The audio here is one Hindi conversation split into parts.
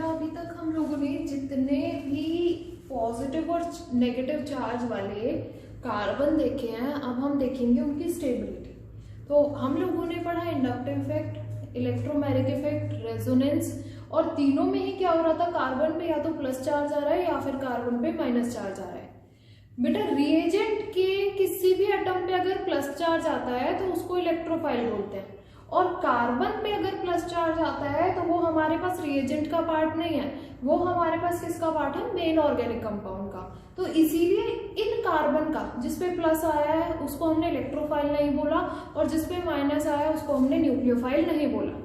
अभी तक हम लोगों ने जितने भी पॉजिटिव और नेगेटिव चार्ज वाले कार्बन देखे हैं, अब हम देखेंगे उनकी स्टेबिलिटी। तो हम लोगों ने पढ़ा inductive effect, electromagnetic effect, resonance, और तीनों में ही क्या हो रहा था, कार्बन पे या तो प्लस चार्ज आ रहा है या फिर कार्बन पे माइनस चार्ज आ रहा है। बेटा रिएजेंट के किसी भी एटम पे अगर प्लस चार्ज आता है तो उसको इलेक्ट्रोफाइल बोलते हैं, और कार्बन पे अगर प्लस चार्ज आता है तो वो हमारे पास रिएजेंट का पार्ट नहीं है, वो हमारे पास किसका पार्ट है, मेन ऑर्गेनिक कंपाउंड का। तो इसीलिए इन कार्बन का जिसपे प्लस आया है उसको हमने इलेक्ट्रोफाइल नहीं बोला, और जिसपे माइनस आया है उसको हमने न्यूक्लियोफाइल नहीं बोला,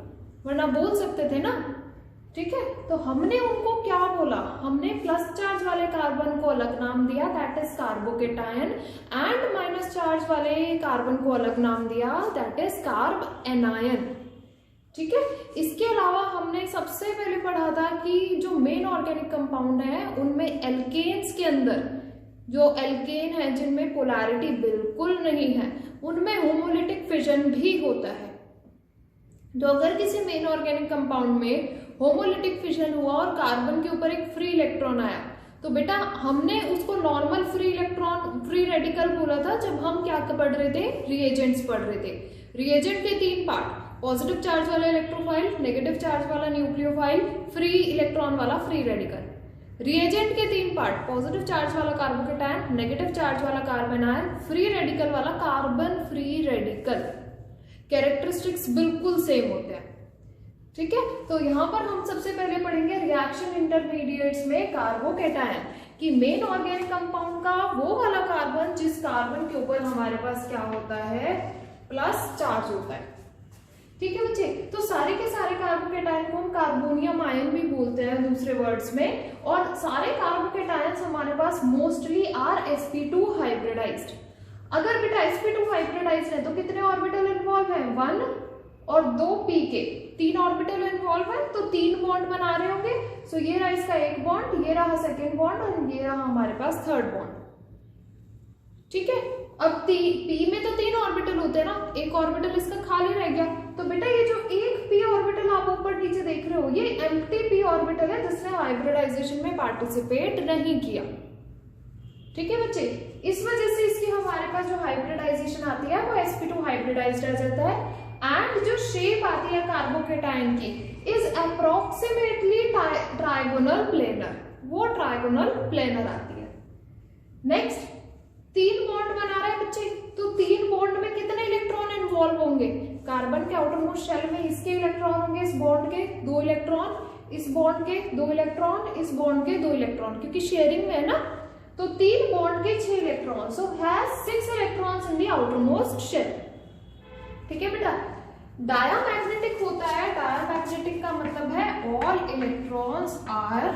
वरना बोल सकते थे ना। ठीक है, तो हमने उनको क्या बोला, हमने प्लस चार्ज वाले कार्बन को अलग नाम दिया, that is carbocation, and minus charge वाले कार्बन को अलग नाम दिया, दैट इज कार्ब एनायन। ठीक है, इसके अलावा हमने सबसे पहले पढ़ा था कि जो मेन ऑर्गेनिक कंपाउंड है उनमें एल्केन्स के अंदर जो एल्केन है जिनमें पोलैरिटी बिल्कुल नहीं है, उनमें होमोलिटिक फिजन भी होता है। तो अगर किसी मेन ऑर्गेनिक कंपाउंड में होमोलिटिक फिजन हुआ और कार्बन के ऊपर एक फ्री इलेक्ट्रॉन आया, तो बेटा हमने उसको normal free electron, free radical बोला था जब हम क्या पढ़ रहे थे, रिएजेंट्स पढ़ रहे थे। रिएजेंट के तीन पार्ट, पॉजिटिव चार्ज वाला इलेक्ट्रोफाइल, नेगेटिव चार्ज वाला न्यूक्लियोफाइल, फ्री इलेक्ट्रॉन वाला फ्री रेडिकल। रिएजेंट के तीन पार्ट, पॉजिटिव चार्ज वाला कार्बोकेटायन, नेगेटिव चार्ज वाला कार्बन आयन, फ्री रेडिकल वाला कार्बन फ्री रेडिकल। कैरेक्टरिस्टिक्स बिल्कुल सेम होते हैं। ठीक है, तो यहां पर हम सबसे पहले पढ़ेंगे रिएक्शन इंटरमीडिएट्स में कार्बोकेटायन कि मेन ऑर्गेनिक कंपाउंड का वो वाला कार्बन जिस कार्बन के ऊपर हमारे पास क्या होता है, प्लस चार्ज होता है। ठीक है बच्चे, तो सारे के सारे कार्बोकेटायन को हम कार्बोनियम आयन भी बोलते हैं दूसरे वर्ड्स में, और सारे कार्बोकेटायंस हमारे पास मोस्टली आर sp2 हाइब्रिडाइज्ड। अगर बेटा sp2 हाइब्रिडाइज्ड है तो कितने ऑर्बिटल इन्वॉल्व है, 1 और 2 p के 3 ऑर्बिटल इन्वॉल्व है, तो 3 बॉन्ड बना रहे होंगे। सो ये रहा इसका एक बॉन्ड, ये रहा सेकेंड बॉन्ड, और ये रहा हमारे पास थर्ड बॉन्ड। ठीक है, अब p में तो 3 ऑर्बिटल होते हैं ना, एक ऑर्बिटल इसका खाली रह गया, तो बेटा ये जो एक p ऑर्बिटल आप ऊपर नीचे देख रहे हो ये एम्प्टी p ऑर्बिटल है जिसने हाइब्रिडाइजेशन में पार्टिसिपेट नहीं किया। ठीक है बच्चे, इस वजह से इसकी हमारे पास जो हाइब्रिडाइजेशन आती है वो sp2 हाइब्रिडाइज्ड आ जाता है, एंड जो शेप आती है कार्बोकेटायन की इज अप्रोक्सीमेटली ट्राइगोनल प्लेनर, वो ट्राइगोनल प्लेनर आती है। नेक्स्ट 3 बॉन्ड बना रहा है बच्चे, तो 3 बॉन्ड में कितने इलेक्ट्रॉन इन्वॉल्व होंगे, कार्बन के आउटर मोस्ट शेल में इसके इलेक्ट्रॉन होंगे, इस बॉन्ड के 2 इलेक्ट्रॉन, इस बॉन्ड के 2 इलेक्ट्रॉन, इस बॉन्ड के 2 इलेक्ट्रॉन, क्योंकि शेयरिंग में है ना, तो 3 बॉन्ड के 6 electron, so has 6 electrons in the outermost shell. ठीक है बेटा, डायामैग्नेटिक होता है, डायामैग्नेटिक का मतलब है ऑल इलेक्ट्रॉन्स आर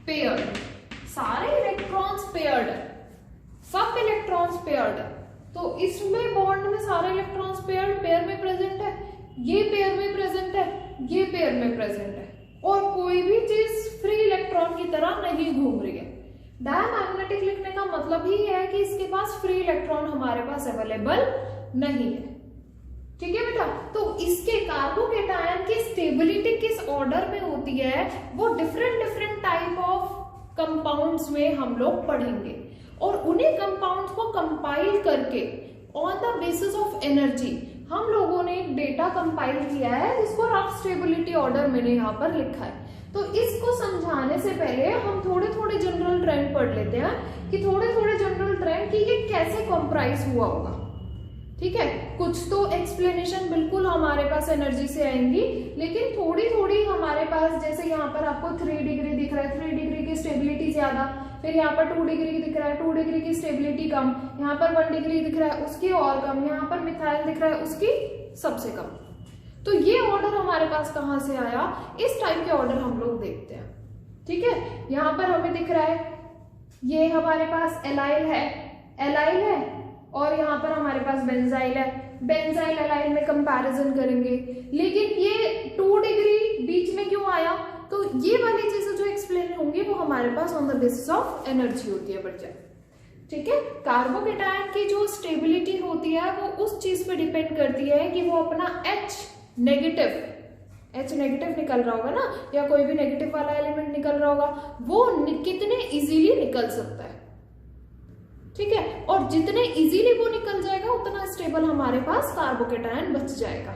पेयर्ड, सारे इलेक्ट्रॉन्स पेयर्ड, सब इलेक्ट्रॉन्स पेयर्ड है। तो इसमें बॉन्ड में सारे इलेक्ट्रॉन्स पेयर्ड, पेयर में प्रेजेंट है, ये पेयर में प्रेजेंट है, ये पेयर में प्रेजेंट है, और कोई भी चीज फ्री इलेक्ट्रॉन की तरह नहीं घूम रही है। डायामैग्नेटिक लिखने का मतलब ही है कि इसके पास फ्री इलेक्ट्रॉन हमारे पास अवेलेबल नहीं है। ठीक है बेटा, तो इसके कार्बोकेटायन की स्टेबिलिटी किस ऑर्डर में होती है वो डिफरेंट टाइप ऑफ कंपाउंड्स में हम लोग पढ़ेंगे, और उन्हीं कंपाउंड्स को कंपाइल करके on the basis of energy हम लोगों ने एक डेटा कंपाइल किया है जिसको रफ स्टेबिलिटी ऑर्डर मैंने यहाँ पर लिखा है। तो इसको समझाने से पहले हम थोड़े थोड़े जनरल ट्रेंड पढ़ लेते हैं कि थोड़े थोड़े जनरल ट्रेंड कि ये कैसे कंप्राइज हुआ होगा। ठीक है, कुछ तो एक्सप्लेनेशन बिल्कुल हमारे पास एनर्जी से आएंगी, लेकिन थोड़ी थोड़ी हमारे पास, जैसे यहाँ पर आपको 3 डिग्री दिख रहा है, 3 डिग्री की स्टेबिलिटी ज्यादा, फिर यहाँ पर 2 डिग्री दिख रहा है, 2 डिग्री की स्टेबिलिटी कम, यहाँ पर 1 डिग्री दिख रहा है उसकी और कम, यहाँ पर मिथाइल दिख रहा है उसकी सबसे कम। तो ये ऑर्डर हमारे पास कहाँ से आया, इस टाइप के ऑर्डर हम लोग देखते हैं। ठीक है, यहाँ पर हमें दिख रहा है ये हमारे पास एलाइल है, और यहाँ पर हमारे पास बेंजाइल है, बेंजाइल एलाइल में कंपैरिजन करेंगे, लेकिन ये 2 डिग्री बीच में क्यों आया, तो ये वाली चीजें जो एक्सप्लेन होंगी वो हमारे pass on the basis of energy होती है बच्चा। ठीक है, कार्बोकेटायन की जो स्टेबिलिटी होती है वो उस चीज पे डिपेंड करती है कि वो अपना H नेगेटिव H नेगेटिव निकल रहा होगा ना, या कोई भी नेगेटिव वाला एलिमेंट निकल रहा होगा, वो कितने इजीली निकल सकता है, ठीक है। और जितने इजीली वो निकल जाएगा उतना स्टेबल हमारे पास कार्बोकेटायन बच जाएगा।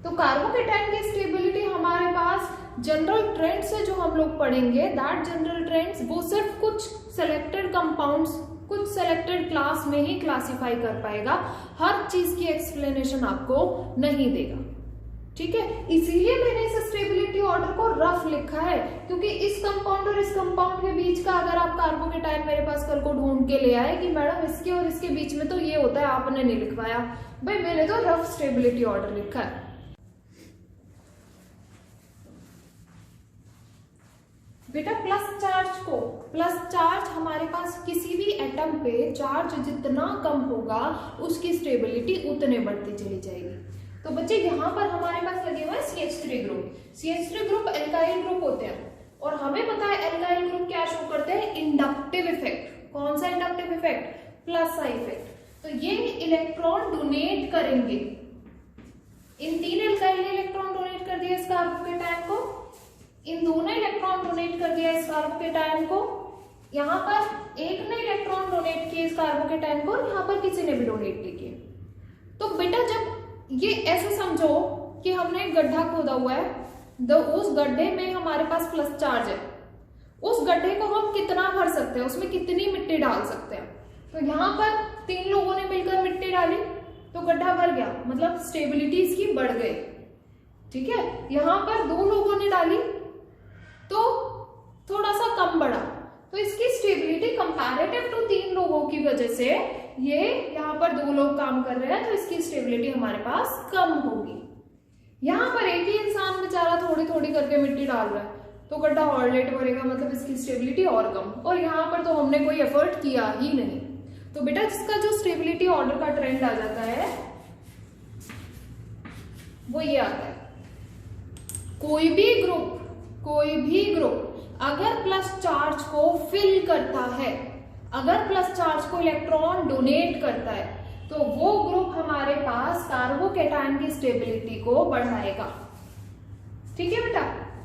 तो कार्बोकेटायन की स्टेबिलिटी हमारे पास जनरल ट्रेंड से जो हम लोग पढ़ेंगे, दैट जनरल ट्रेंड्स वो सिर्फ कुछ सिलेक्टेड कंपाउंड्स, कुछ सिलेक्टेड क्लास में ही क्लासिफाई कर पाएगा, हर चीज की एक्सप्लेनेशन आपको नहीं देगा, ठीक है। इसीलिए मैंने इस स्टेबिलिटी ऑर्डर को रफ लिखा है, क्योंकि इस कंपाउंड और इस कंपाउंड के बीच का अगर आप कार्बोकेटायन मेरे पास कल को ढूंढ के ले आए कि मैडम इसके और इसके बीच में तो ये होता है, आपने नहीं लिखवाया, भाई मैंने तो रफ स्टेबिलिटी ऑर्डर लिखा है। बेटा प्लस चार्ज हमारे पास किसी भी एटम पे चार्ज जितना कम होगा उसकी स्टेबिलिटी उतने बढ़ती चली जाएगी। तो बच्चे यहाँ पर हमारे पास लगे हुए हैं CH3 group. CH3 group alkyl group होते हैं, और हमें पता है एल्काइल ग्रुप क्या शो करते हैं, इंडक्टिव इफेक्ट। कौन सा inductive effect, plus I effect. तो ये इलेक्ट्रॉन डोनेट करेंगे, इन 3 एल्काइल ने इलेक्ट्रॉन डोनेट कर दिया इस कार्बोकेटायन को, इन दोनों इलेक्ट्रॉन डोनेट कर दिया इस कार्बोकेटायन को, यहाँ पर एक ने इलेक्ट्रॉन डोनेट किए इस कार्बोकेटायन को, और यहाँ पर किसी ने भी डोनेट नहीं किए। तो बेटा जब ये ऐसे समझो कि हमने एक गड्ढा खोदा हुआ है, उस गड्ढे में हमारे पास प्लस चार्ज है, उस गड्ढे को हम कितना भर सकते हैं, उसमें कितनी मिट्टी डाल सकते हैं। तो यहाँ पर 3 लोगों ने मिलकर मिट्टी डाली तो गड्ढा भर गया, मतलब स्टेबिलिटी इसकी बढ़ गई, ठीक है। यहाँ पर 2 लोगों ने डाली तो थोड़ा सा कम बढ़ा, तो इसकी स्टेबिलिटी कंपैरेटिव टू 3 लोगों की वजह से, ये यहाँ पर 2 लोग काम कर रहे हैं तो इसकी स्टेबिलिटी हमारे पास कम होगी। यहाँ पर एक ही इंसान बेचारा थोड़ी थोड़ी करके मिट्टी डाल रहा है तो गड्ढा और लेट भरेगा, मतलब इसकी स्टेबिलिटी और कम, और यहाँ पर तो हमने कोई एफर्ट किया ही नहीं। तो बेटा जिसका जो स्टेबिलिटी ऑर्डर का ट्रेंड आ जाता है वो ये आता है, कोई भी ग्रुप अगर प्लस चार्ज को फिल करता है, अगर प्लस चार्ज को इलेक्ट्रॉन डोनेट करता है, तो वो ग्रुप हमारे पास कार्बोकेटायन की स्टेबिलिटी को बढ़ाएगा, ठीक है बेटा।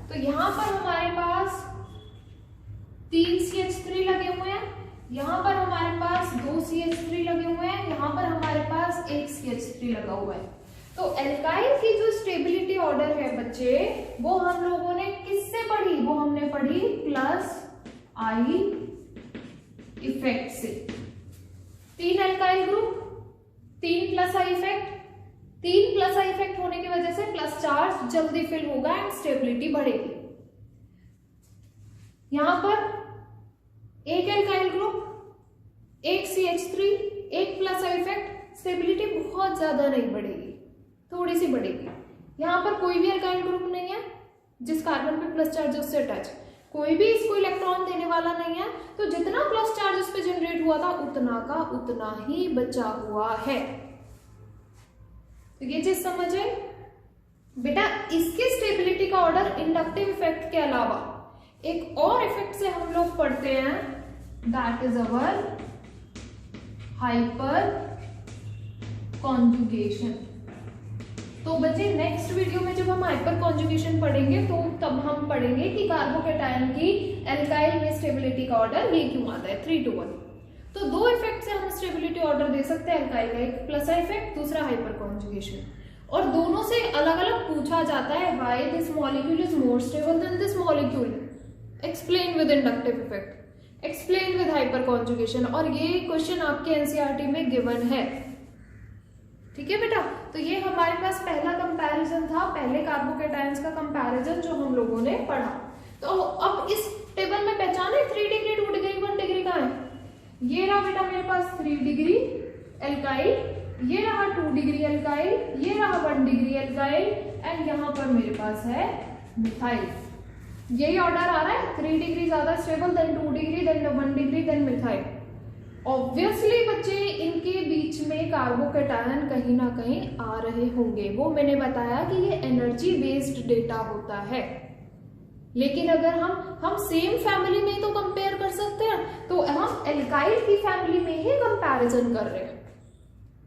तो यहां पर हमारे पास 3 CH3 लगे हुए हैं, यहां पर हमारे पास 2 CH3 लगे हुए हैं, यहां पर हमारे पास 1 CH3 लगा हुआ है। तो एल्काइल की जो स्टेबिलिटी ऑर्डर है बच्चे, वो हम लोगों ने किससे पढ़ी, वो हमने पढ़ी प्लस आई इफेक्ट से। 3 alkyl group, 3 plus I effect, 3 plus I effect होने की वजह से प्लस चार्ज जल्दी फिल होगा एंड स्टेबिलिटी बढ़ेगी। यहां पर 1 alkyl group, 1 CH3, 1 plus I effect, stability बहुत ज्यादा नहीं बढ़ेगी, थोड़ी सी बढ़ेगी। यहाँ पर कोई भी एल्काइल ग्रुप नहीं है जिस कार्बन पे प्लस चार्ज उससे अटैच, कोई भी इसको इलेक्ट्रॉन देने वाला नहीं है, तो जितना प्लस चार्ज उस पर जनरेट हुआ था उतना का उतना ही बचा हुआ है। तो ये चीज समझे बेटा। इसके स्टेबिलिटी का ऑर्डर इंडक्टिव इफेक्ट के अलावा एक और इफेक्ट से हम लोग पढ़ते हैं, that is our hyper conjugation. तो बच्चे नेक्स्ट वीडियो में जब हम हाइपर कॉन्जुगेशन पढ़ेंगे तो तब हम पढ़ेंगे कि कार्बोकेटायन की एल्काइल में स्टेबिलिटी का ऑर्डर ये क्यों आता है 3 to 1। तो 2 इफेक्ट से हम स्टेबिलिटी ऑर्डर दे सकते हैं एल्काइल का, एक प्लस इफेक्ट, दूसरा हाइपर कॉन्जुगेशन, और दोनों से अलग अलग पूछा जाता है why this molecule is more stable then this molecule, explain with inductive effect, explain with hyper conjugation, और ये क्वेश्चन आपके एनसीईआरटी में गिवन है, ठीक है बेटा। तो ये हमारे पास पहला कंपैरिजन था, पहले कार्बोकेटायंस का कंपैरिजन जो हम लोगों ने पढ़ा। तो अब इस टेबल में पहचाने 3 डिग्री, 2 डिग्री, 1 डिग्री का है। ये रहा बेटा मेरे पास 3 डिग्री एल्काइल, ये रहा 2 डिग्री एल्काइल, ये रहा 1 डिग्री एल्काइल, एंड यहाँ पर मेरे पास है मिथाइल। यही ऑर्डर आ रहा है, 3 डिग्री ज्यादा stable, then 2 degree, then 1 degree, then methyl. Obviously बच्चे इनके बीच में कार्बोकेटायन कहीं ना कहीं आ रहे होंगे, वो मैंने बताया कि ये एनर्जी बेस्ड डेटा होता है। लेकिन अगर हम सेम फैमिली में तो कंपेयर कर सकते हैं, तो हम एल्काइल की फैमिली में ही कंपैरिजन कर रहे हैं।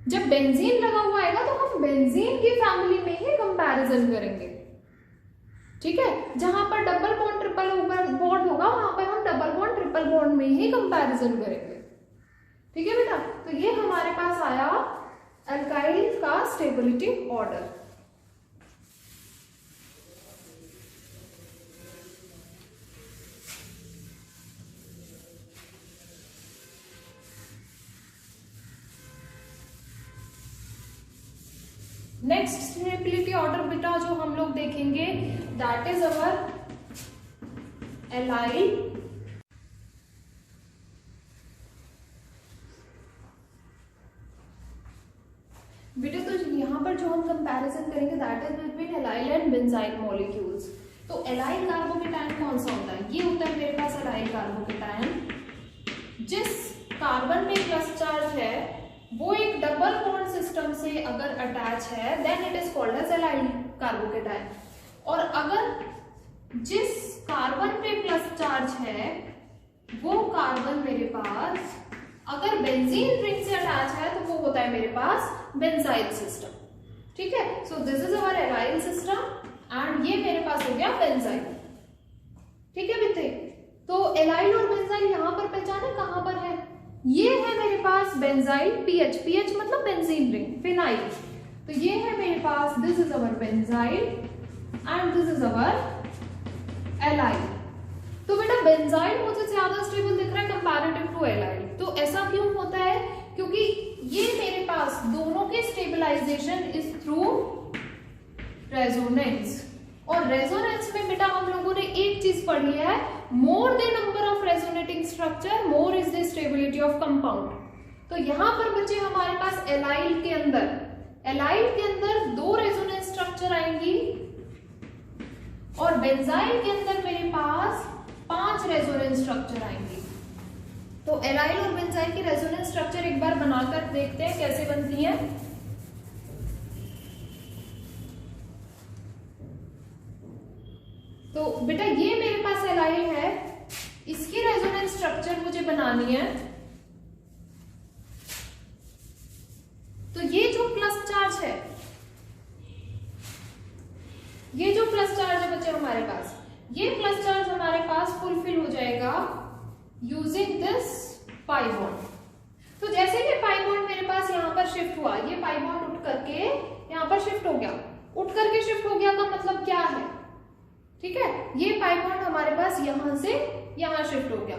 जब बेंजीन लगा हुआ आएगा तो हम बेंजीन की फैमिली में ही कंपैरिजन करेंगे, ठीक है, जहां पर डबल बॉन्ड ट्रिपल बॉन्ड होगा वहां पर हम डबल बॉन्ड ट्रिपल बॉन्ड में ही कंपैरिजन करेंगे। ठीक है बेटा, तो ये हमारे पास आया अल्काइल का stability order. Next stability order बेटा जो हम लोग देखेंगे दैट इज अवर एलाइल। बेटा तो यहां पर जो हम कंपैरिजन करेंगे that is between allyl and benzyl molecules. तो एलाइल कार्बोकेटायन कौन सा होता है? ये होता है मेरे पास एलाइल कार्बोकेटायन। जिस कार्बन में प्लस चार्ज है वो एक डबल बॉन्ड सिस्टम से अगर अटैच है then it is called as allyl carbocation. और अगर जिस कार्बन पे प्लस चार्ज है वो कार्बन मेरे पास अगर बेंजीन रिंग से अटैच है तो वो होता है मेरे पास बेंजाइल सिस्टम। ठीक है, so this is our allyl system and ये मेरे पास हो गया बेंजाइल। ठीक है बेटे, तो एलाइल और बेंजाइल यहां पर पहचाने कहां पर है? ये है मेरे पास बेंजाइल, पीएच, पीएच मतलब बेंजीन रिंग, फिनाइल। तो ये है मेरे पास, this is our benzyl and this is our allyl. तो बेटा बेंजाइल मुझे ज्यादा स्टेबल दिख रहा है कंपैरेटिव टू एलाइल। तो ऐसा क्यों होता है? क्योंकि ये मेरे पास दोनों के स्टेबलाइजेशन इज थ्रू रेजोनेंस। और रेजोनेंस में बेटा हम लोगों ने एक चीज पढ़ी है, more the number of resonating structure more is the stability of compound. तो यहां पर बच्चे हमारे पास एलाइल के अंदर 2 रेजोनेंस स्ट्रक्चर आएंगी और बेंजाइल के अंदर मेरे पास 5 रेजोनेंस स्ट्रक्चर आएंगी। तो एलाइल और बेंजाइल की रेजोनेंस स्ट्रक्चर एक बार बनाकर देखते हैं कैसे बनती है। तो बेटा ये मेरे पास एलाइल है, इसकी रेजोनेंस स्ट्रक्चर मुझे बनानी है। तो ये जो प्लस चार्ज है, ये जो प्लस चार्ज है बच्चे हमारे पास, ये प्लस चार्ज हमारे पास फुलफिल हो जाएगा यूजिंग दिस पाई बॉन्ड। तो जैसे ये पाई बॉन्ड मेरे पास यहां पर शिफ्ट हुआ, ये पाई बॉन्ड उठ करके यहां पर शिफ्ट हो गया। उठ करके शिफ्ट हो गया का मतलब क्या है? ठीक है, ये पाई बॉन्ड हमारे पास यहां से यहां शिफ्ट हो गया।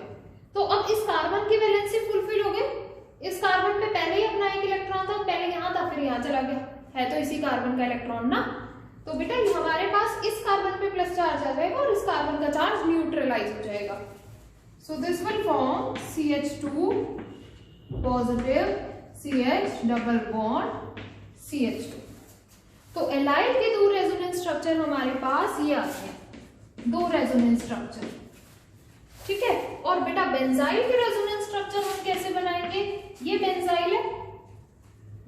तो अब इस कार्बन की वैलेंसी फुलफिल हो गई। इस कार्बन पे पहले ही अपना एक इलेक्ट्रॉन था, पहले यहां था फिर यहां चला गया, है तो इसी कार्बन का इलेक्ट्रॉन ना। तो बेटा हमारे पास इस कार्बन पे प्लस चार्ज आ जाएगा और इस कार्बन का चार्ज न्यूट्रलाइज हो जाएगा। So this will form CH2 positive CH double bond CH2। तो एलाइल के 2 रेजोनेंस स्ट्रक्चर हमारे पास ये आते हैं, 2 रेजोनेंस स्ट्रक्चर। ठीक है, और बेटा बेंजाइल के रेजोनेंस स्ट्रक्चर हम कैसे बनाएंगे? ये बेंजाइल है,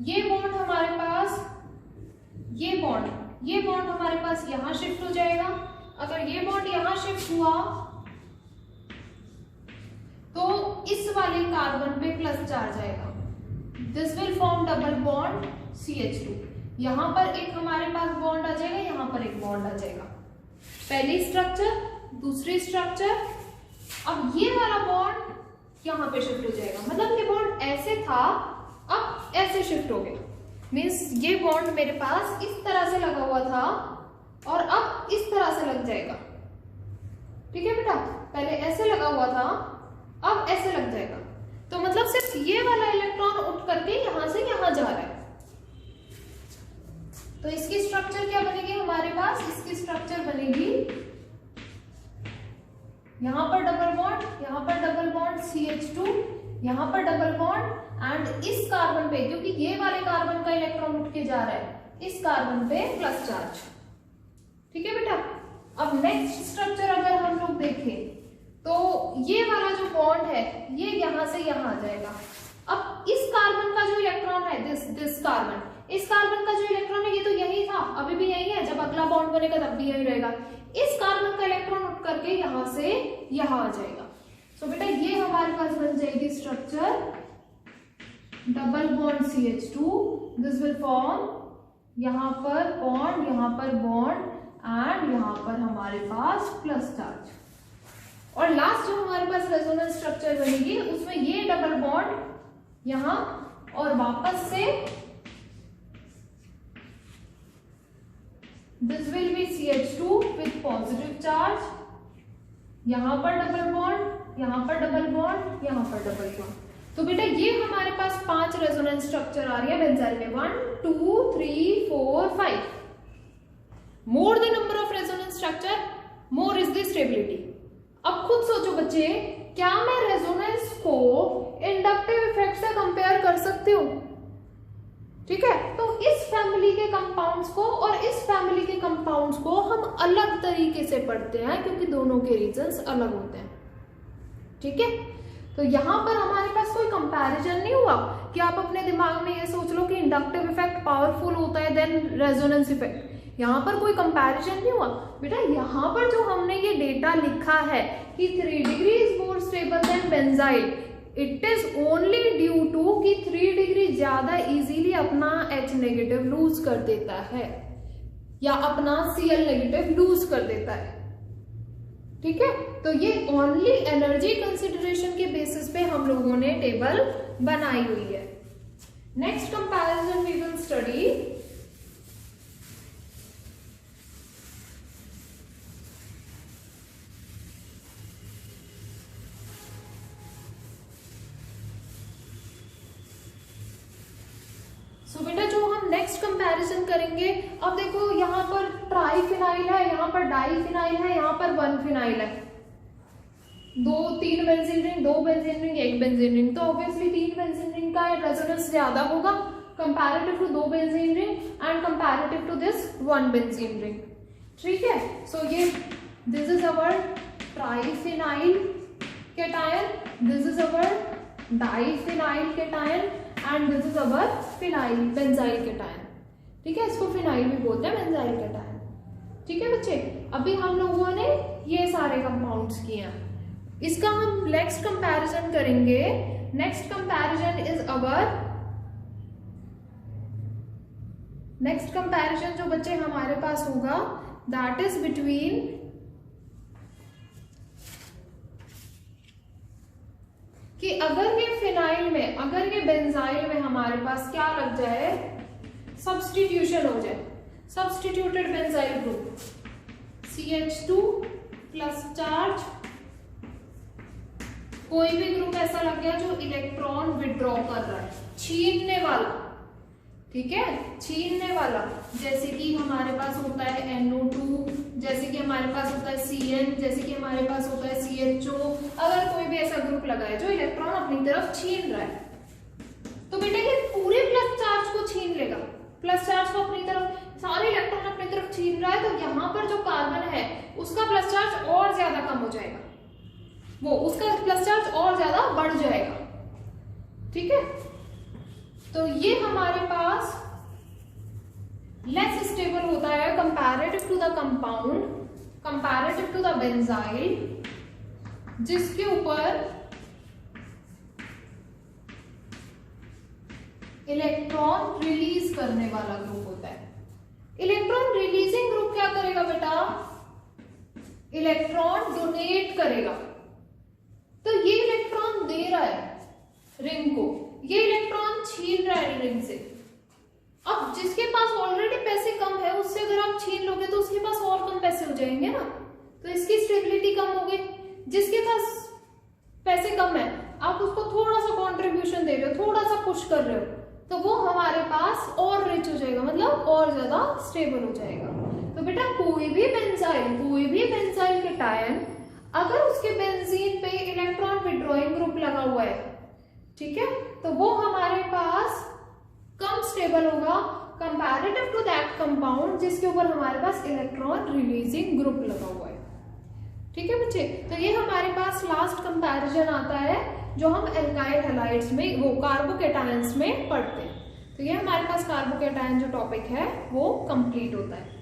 ये बॉन्ड हमारे पास, ये बॉन्ड हमारे पास यहां शिफ्ट हो जाएगा। अगर ये बॉन्ड यहां शिफ्ट हुआ तो इस वाले कार्बन पे प्लस चार्ज आएगा, this will form double bond CH2। यहां पर एक हमारे पास बॉन्ड आ जाएगा, यहां पर एक बॉन्ड आ जाएगा। पहली स्ट्रक्चर, दूसरी स्ट्रक्चर। अब ये वाला बॉन्ड यहां पे शिफ्ट हो जाएगा, मतलब ये बॉन्ड ऐसे था अब ऐसे शिफ्ट हो गया। मींस ये बॉन्ड मेरे पास इस तरह से लगा हुआ था और अब इस तरह से लग जाएगा। ठीक है बेटा, पहले ऐसे लगा हुआ था अब ऐसे लग जाएगा। तो मतलब सिर्फ ये वाला इलेक्ट्रॉन उठ करके यहां से यहां जा रहा है। तो इसकी स्ट्रक्चर क्या बनेगी हमारे पास? इसकी स्ट्रक्चर बनेगी यहां पर डबल बॉन्ड, यहां पर डबल बॉन्ड CH2, यहां पर डबल बॉन्ड एंड इस कार्बन पे, क्योंकि ये वाले कार्बन का इलेक्ट्रॉन उठ के जा रहा है, इस कार्बन पे प्लस चार्ज। ठीक है बेटा, अब नेक्स्ट स्ट्रक्चर अगर हम लोग देखें तो ये वाला जो बॉन्ड है ये यहां से यहां आ जाएगा। अब इस कार्बन का जो इलेक्ट्रॉन है, दिस कार्बन, इस कार्बन का जो इलेक्ट्रॉन है ये तो यही था, अभी भी यही है, जब अगला बॉन्ड बनेगा तब भी यही रहेगा। इस कार्बन का इलेक्ट्रॉन उठ करके यहां से यहां आ जाएगा। सो बेटा ये हमारे पास बन जाएगी structure double bond CH2, this will form यहां पर बॉन्ड एंड यहाँ पर हमारे पास प्लस चार्ज। और लास्ट जो हमारे पास रेजोनेंस स्ट्रक्चर बनेगी उसमें ये डबल बॉन्ड यहाँ और वापस से this will be CH2 with positive charge, यहां पर डबल बॉन्ड, यहां पर डबल बॉन्ड, यहां पर डबल बॉन्ड। तो बेटा ये हमारे पास 5 रेजोनेंस स्ट्रक्चर आ रही है बेंजाइल में, 1 2 3 4 5। More the number of resonance structure more is the stability. अब खुद सोचो बच्चे, क्या मैं रेजोनेंस को इंडक्टिव इफेक्ट से कंपेयर कर सकती हूँ? ठीक है, तो इस फैमिली के कंपाउंड्स को और इस फैमिली के कंपाउंड्स को हम अलग तरीके से पढ़ते हैं क्योंकि दोनों के रीजंस अलग होते हैं। ठीक है, तो यहां पर हमारे पास कोई कंपैरिजन नहीं हुआ कि आप अपने दिमाग में ये सोच लो कि इंडक्टिव इफेक्ट पावरफुल होता है देन रेजोनेंस इफेक्ट। यहां पर कोई कंपैरिजन नहीं हुआ बेटा। यहां पर जो हमने ये डेटा लिखा है कि 3 degree is more stable than benzyl, it is only due to कि 3 डिग्री ज्यादा इजीली अपना H नेगेटिव लूज कर देता है या अपना Cl नेगेटिव लूज कर देता है। ठीक है, तो ये ओनली एनर्जी कंसिडरेशन के बेसिस पे हम लोगों ने टेबल बनाई हुई है। Next comparison we will study तो बेटा जो हम नेक्स्ट कंपैरिजन करेंगे, अब देखो यहाँ पर ट्राइफिनाइल है, यहाँ पर डाइफिनाइल है, यहाँ पर 1 फिनाइल है, 3 benzene ring, 2 benzene ring, 1 benzene ring. तो ऑब्वियसली 3 बेंजीन रिंग का रेजोनेंस ज्यादा होगा comparative to 2 benzene ring and comparative to this 1 benzene ring. ठीक है, सो ये this is our triphenyl cation, this is our diphenyl cation and this is our phenyl benzyl cation. ठीक है, इसको फिनाइल भी बोलते हैं, बेंजाइल केटायन। ठीक है बच्चे, अभी हम लोगों ने ये सारे कंपाउंड्स किए हैं। इसका हम नेक्स्ट कंपैरिजन करेंगे। Next comparison is our next comparison जो बच्चे हमारे पास होगा दैट इज बिटवीन कि अगर ये फिनाइल में, अगर ये बेंजाइल में हमारे पास क्या लग जाए, सब्स्टिट्यूशन हो जाए, substituted benzyl group CH2 plus charge, कोई भी ग्रुप ऐसा लग गया जो इलेक्ट्रॉन विड्रॉ कर रहा है, छीनने वाला। ठीक है, छीनने वाला, जैसे कि हमारे पास होता है NO2, जैसे कि हमारे पास होता है Cn, जैसे कि हमारे पास होता है CHO। अगर कोई भी ऐसा ग्रुप लगा है जो इलेक्ट्रॉन अपनी तरफ छीन रहा है, तो बेटा ये पूरे प्लस चार्ज को छीन लेगा। प्लस चार्ज को अपनी तरफ, सारे इलेक्ट्रॉन अपनी तरफ छीन रहा है, तो यहाँ पर जो कार्बन है उसका प्लस चार्ज और ज्यादा कम हो जाएगा, वो उसका प्लस चार्ज और ज्यादा बढ़ जाएगा। ठीक है, तो ये हमारे पास लेस स्टेबल होता है comparative to the compound, comparative to the benzyl, जिसके ऊपर इलेक्ट्रॉन रिलीज करने वाला ग्रुप होता है। इलेक्ट्रॉन रिलीजिंग ग्रुप क्या करेगा बेटा, इलेक्ट्रॉन डोनेट करेगा। तो ये इलेक्ट्रॉन दे रहा है रिंग को, ये इलेक्ट्रॉन छीन रहा है रिंग से। अब जिसके पास ऑलरेडी पैसे कम है उससे अगर आप छीन लोगे तो उसके पास और कम पैसे हो जाएंगे ना, तो इसकी स्टेबिलिटी कम हो गई। जिसके पास पैसे कम है आप उसको थोड़ा सा कंट्रीब्यूशन दे रहे हो, थोड़ा सा पुश कर रहे हो, तो वो हमारे पास और रिच हो जाएगा, मतलब और ज्यादा स्टेबल हो जाएगा। तो बेटा कोई भी बेंजाइल केटायन अगर उसके बेंजीन पे इलेक्ट्रॉन विड्रॉइंग ग्रुप लगा हुआ है, ठीक है, तो वो हमारे पास कम स्टेबल होगा कंपैरेटिव टू दैट कंपाउंड जिसके ऊपर हमारे पास इलेक्ट्रॉन रिलीजिंग ग्रुप लगा हुआ है। ठीक है बच्चे, तो ये हमारे पास लास्ट कंपैरिजन आता है जो हम एल्काइल हैलाइड्स में, वो कार्बोकेटायंस में पढ़ते हैं। तो ये हमारे पास कार्बोकेटायन जो टॉपिक है वो कंप्लीट होता है।